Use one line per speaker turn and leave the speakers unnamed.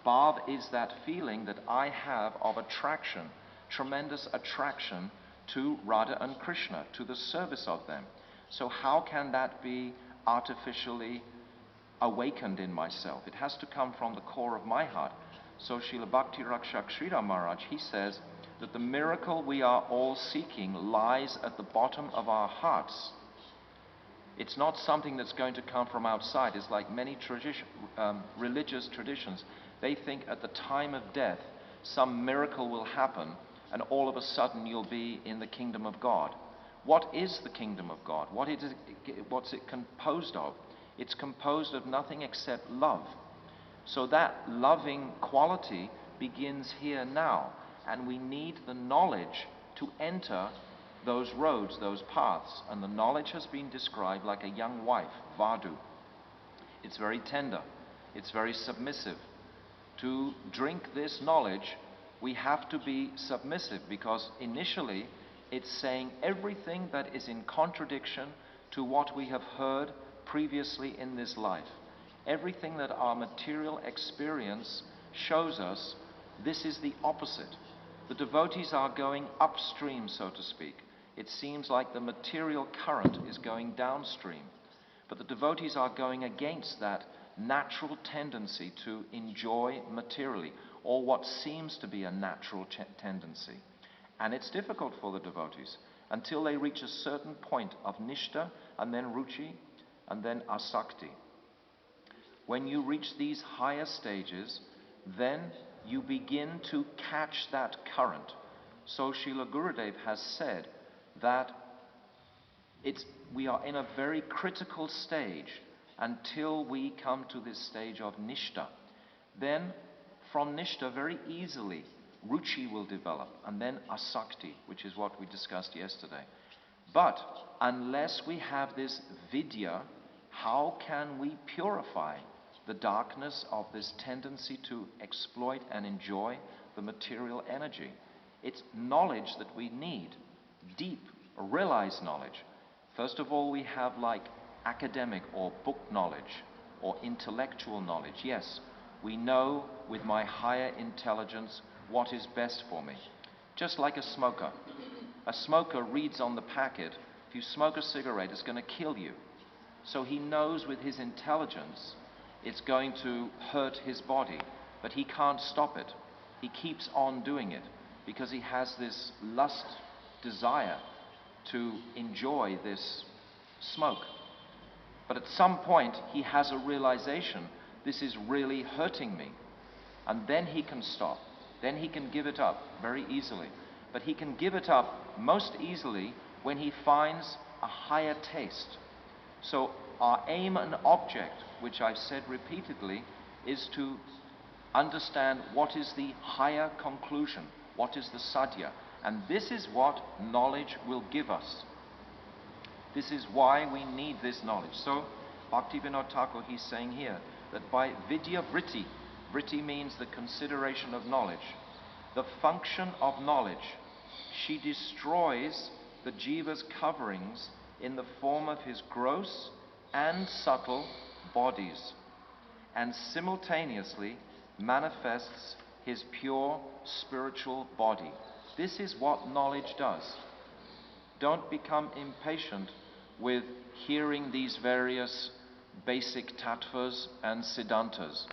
Bhav is that feeling that I have of attraction, tremendous attraction to Radha and Krishna, to the service of them. So how can that be artificially awakened in myself? It has to come from the core of my heart. So Srila Bhakti Rakshak Sridhar Maharaj, he says that the miracle we are all seeking lies at the bottom of our hearts. It's not something that's going to come from outside. It's like many religious traditions. They think at the time of death, some miracle will happen, and all of a sudden you'll be in the kingdom of God. What is the kingdom of God? What's it composed of? It's composed of nothing except love. So that loving quality begins here now, and we need the knowledge to enter those roads, those paths. And the knowledge has been described like a young wife, Vadu. It's very tender. It's very submissive. To drink this knowledge, we have to be submissive, because initially it's saying everything that is in contradiction to what we have heard previously in this life. Everything that our material experience shows us, this is the opposite. The devotees are going upstream, so to speak. It seems like the material current is going downstream. But the devotees are going against that natural tendency to enjoy materially, or what seems to be a natural tendency. And it's difficult for the devotees until they reach a certain point of nishta, and then ruchi, and then asakti. When you reach these higher stages, then you begin to catch that current. So Srila Gurudev has said that we are in a very critical stage until we come to this stage of nishta. Then from nishta very easily ruchi will develop, and then asakti, which is what we discussed yesterday. But unless we have this vidya, how can we purify the darkness of this tendency to exploit and enjoy the material energy? It's knowledge that we need, deep, realized knowledge. First of all, we have like academic or book knowledge or intellectual knowledge. Yes, we know with my higher intelligence what is best for me. Just like a smoker. A smoker reads on the packet, if you smoke a cigarette, it's going to kill you. So he knows with his intelligence it's going to hurt his body, but he can't stop it. He keeps on doing it because he has this lust, desire to enjoy this smoke. But at some point he has a realization, this is really hurting me. And then he can stop. Then he can give it up very easily. But he can give it up most easily when he finds a higher taste. So our aim and object, which I've said repeatedly, is to understand what is the higher conclusion, what is the sadhya. And this is what knowledge will give us. This is why we need this knowledge. So Bhaktivinoda Thakur, he's saying here that by vidya vritti, vritti means the consideration of knowledge, the function of knowledge, she destroys the jiva's coverings in the form of his gross and subtle bodies, and simultaneously manifests his pure spiritual body. This is what knowledge does. Don't become impatient with hearing these various basic tattvas and siddhantas.